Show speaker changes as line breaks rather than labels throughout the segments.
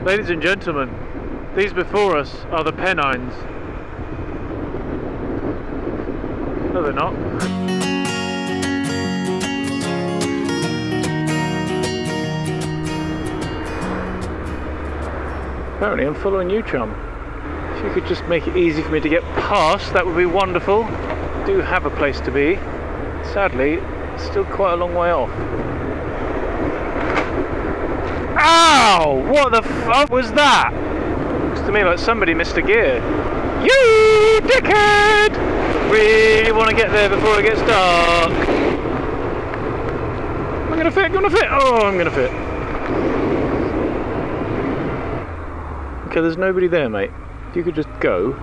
Ladies and gentlemen, these before us are the Pennines. No, they're not. Apparently I'm following you, chum. If you could just make it easy for me to get past, that would be wonderful. I do have a place to be. Sadly, it's still quite a long way off. Ow! What the fuck was that? Looks to me like somebody missed a gear. You dickhead! Really want to get there before it gets dark. I'm gonna fit, Oh, I'm gonna fit. Okay, there's nobody there, mate. If you could just go.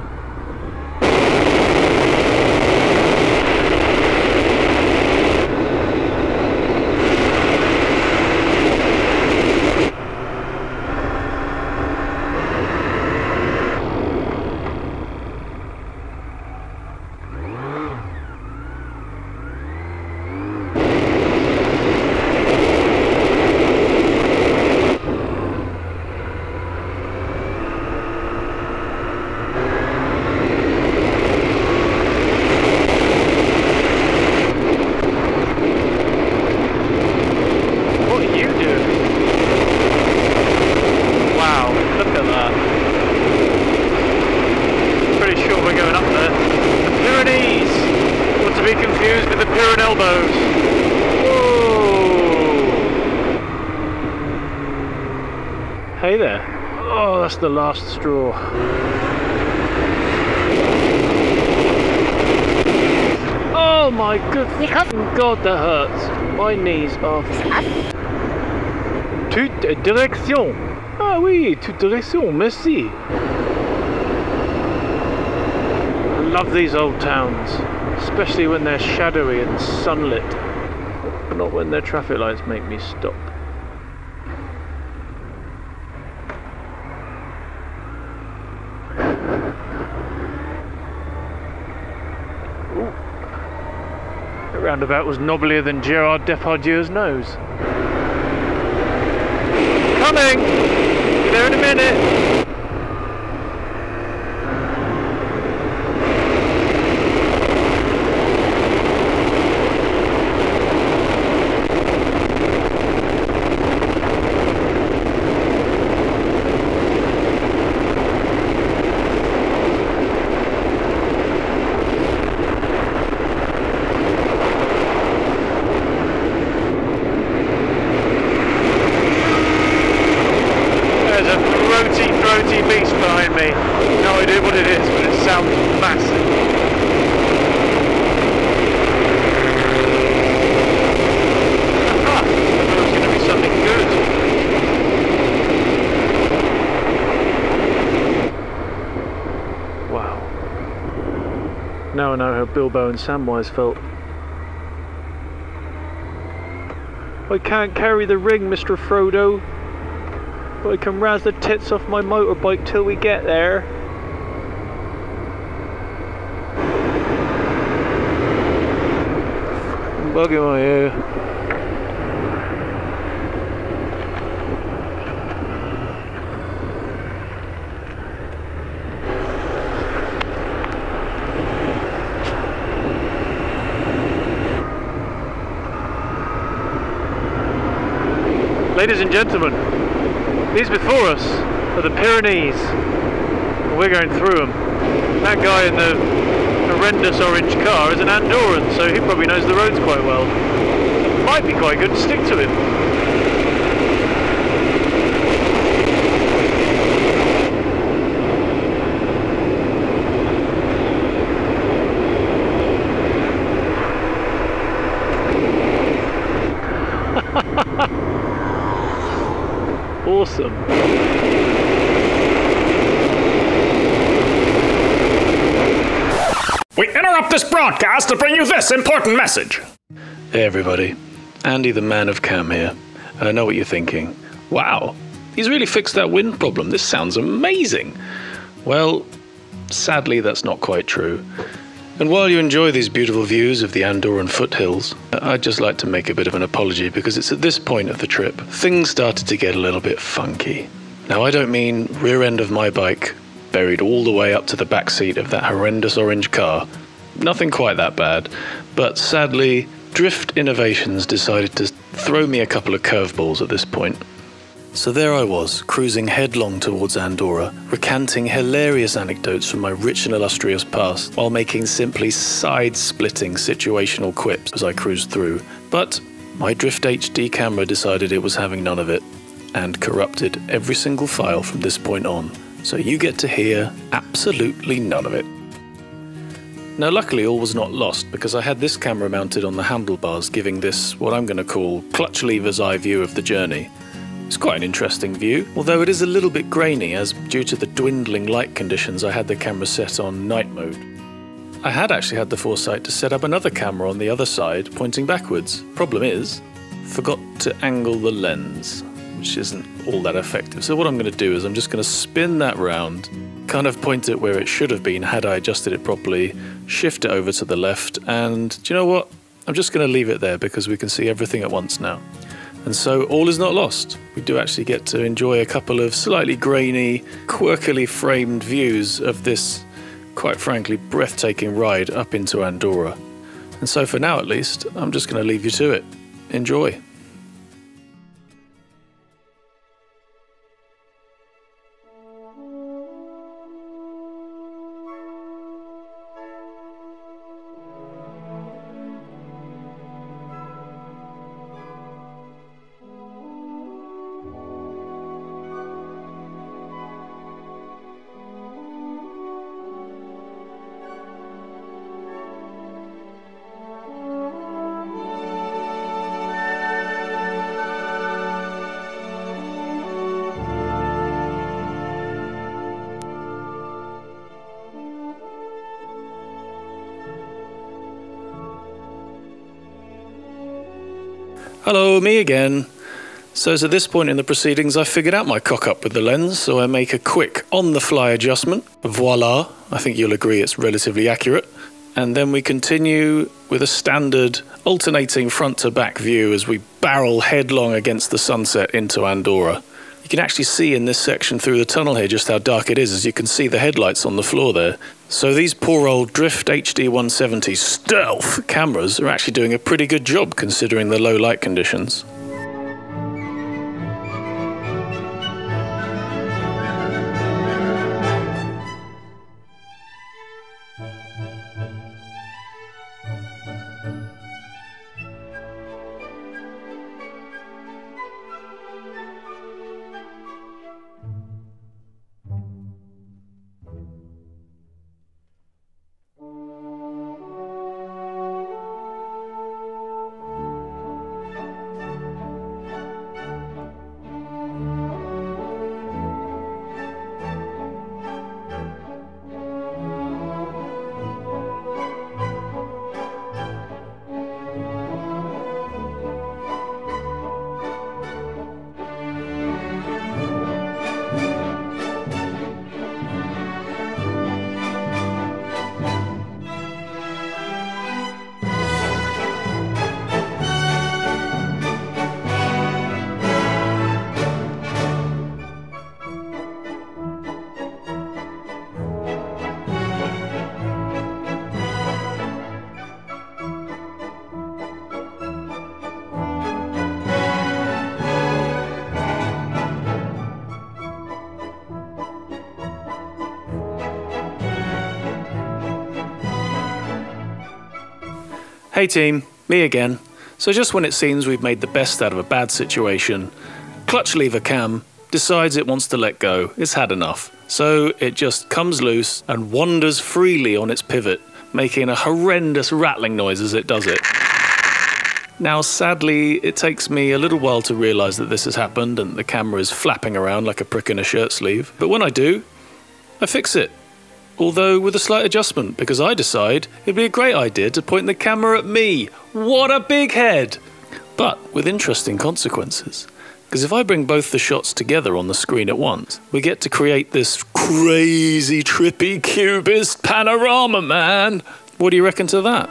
Hey there. Oh, that's the last straw. Oh my good God, that hurts. My knees are... Toute direction. Ah oui, toute direction, merci. I love these old towns, especially when they're shadowy and sunlit, but not when their traffic lights make me stop. The roundabout was knobblier than Gerard Depardieu's nose. Coming! Be there in a minute! Throaty beast behind me. No idea what it is, but it sounds massive. Aha! I thought it was going to be something good. Wow. Now I know how Bilbo and Samwise felt. I can't carry the ring, Mr. Frodo. But I can razz the tits off my motorbike till we get there. Bug in my ear. Ladies and gentlemen, these before us are the Pyrenees, and we're going through them. That guy in the horrendous orange car is an Andorran, so he probably knows the roads quite well. It might be quite good to stick to him. Awesome.
We interrupt this broadcast to bring you this important message.
Hey everybody, Andy the man of Cam here. And I know what you're thinking. Wow, he's really fixed that wind problem. This sounds amazing. Well, sadly that's not quite true. And while you enjoy these beautiful views of the Andorran foothills, I'd just like to make a bit of an apology because it's at this point of the trip things started to get a little bit funky. Now, I don't mean rear end of my bike buried all the way up to the back seat of that horrendous orange car. Nothing quite that bad, but sadly, Drift Innovations decided to throw me a couple of curveballs at this point. So there I was, cruising headlong towards Andorra, recanting hilarious anecdotes from my rich and illustrious past, while making simply side-splitting situational quips as I cruised through. But my Drift HD camera decided it was having none of it, and corrupted every single file from this point on. So you get to hear absolutely none of it. Now luckily all was not lost, because I had this camera mounted on the handlebars, giving this what I'm going to call clutch lever's eye view of the journey. It's quite an interesting view, although it is a little bit grainy, as due to the dwindling light conditions I had the camera set on night mode. I had actually had the foresight to set up another camera on the other side, pointing backwards. Problem is, forgot to angle the lens, which isn't all that effective. So what I'm going to do is I'm just going to spin that round, kind of point it where it should have been had I adjusted it properly, shift it over to the left, and do you know what? I'm just going to leave it there because we can see everything at once now. And so all is not lost. We do actually get to enjoy a couple of slightly grainy, quirkily framed views of this, quite frankly, breathtaking ride up into Andorra. And so for now at least, I'm just going to leave you to it. Enjoy. Hello, me again. So at this point in the proceedings, I figured out my cock-up with the lens, so I make a quick on-the-fly adjustment. Voila, I think you'll agree it's relatively accurate. And then we continue with a standard alternating front-to-back view as we barrel headlong against the sunset into Andorra. You can actually see in this section through the tunnel here just how dark it is, as you can see the headlights on the floor there. So these poor old Drift HD 170 stealth cameras are actually doing a pretty good job considering the low light conditions. Hey team, me again. So just when it seems we've made the best out of a bad situation, clutch lever cam decides it wants to let go. It's had enough. So it just comes loose and wanders freely on its pivot, making a horrendous rattling noise as it does it. Now sadly, it takes me a little while to realise that this has happened and the camera is flapping around like a prick in a shirt sleeve. But when I do, I fix it. Although with a slight adjustment, because I decide it'd be a great idea to point the camera at me. What a big head! But with interesting consequences. Because if I bring both the shots together on the screen at once, we get to create this crazy, trippy, cubist panorama, man! What do you reckon to that?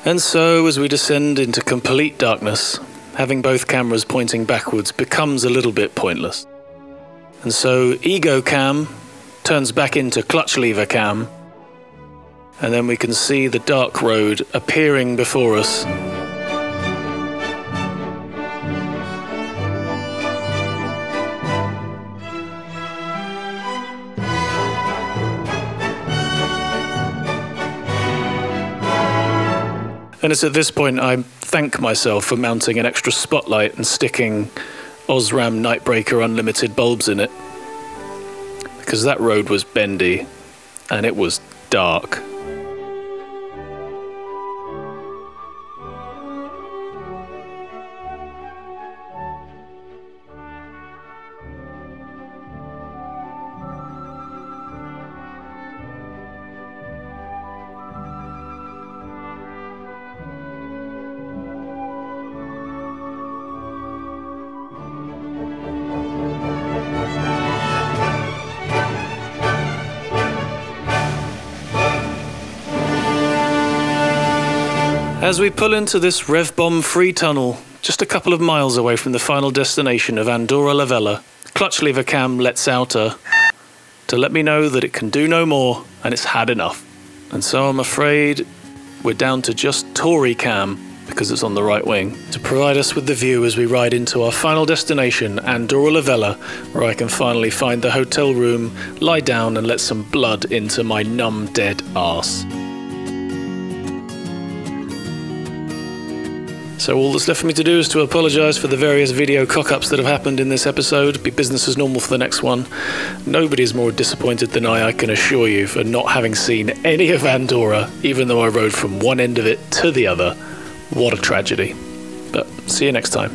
And so, as we descend into complete darkness, having both cameras pointing backwards becomes a little bit pointless. And so, ego cam turns back into clutch lever cam, and then we can see the dark road appearing before us. And it's at this point I thank myself for mounting an extra spotlight and sticking Osram Nightbreaker Unlimited bulbs in it. Because that road was bendy, and it was dark. As we pull into this rev-bomb-free tunnel, just a couple of miles away from the final destination of Andorra La Vella, clutch lever cam lets out to let me know that it can do no more and it's had enough. And so I'm afraid we're down to just Tory cam, because it's on the right wing, to provide us with the view as we ride into our final destination, Andorra La Vella, where I can finally find the hotel room, lie down and let some blood into my numb dead arse. So all that's left for me to do is to apologise for the various video cock-ups that have happened in this episode, be business as normal for the next one. Nobody's more disappointed than I can assure you, for not having seen any of Andorra, even though I rode from one end of it to the other. What a tragedy. But see you next time.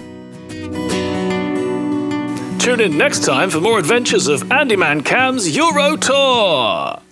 Tune in next time for more adventures of AndyManCam's Euro Tour!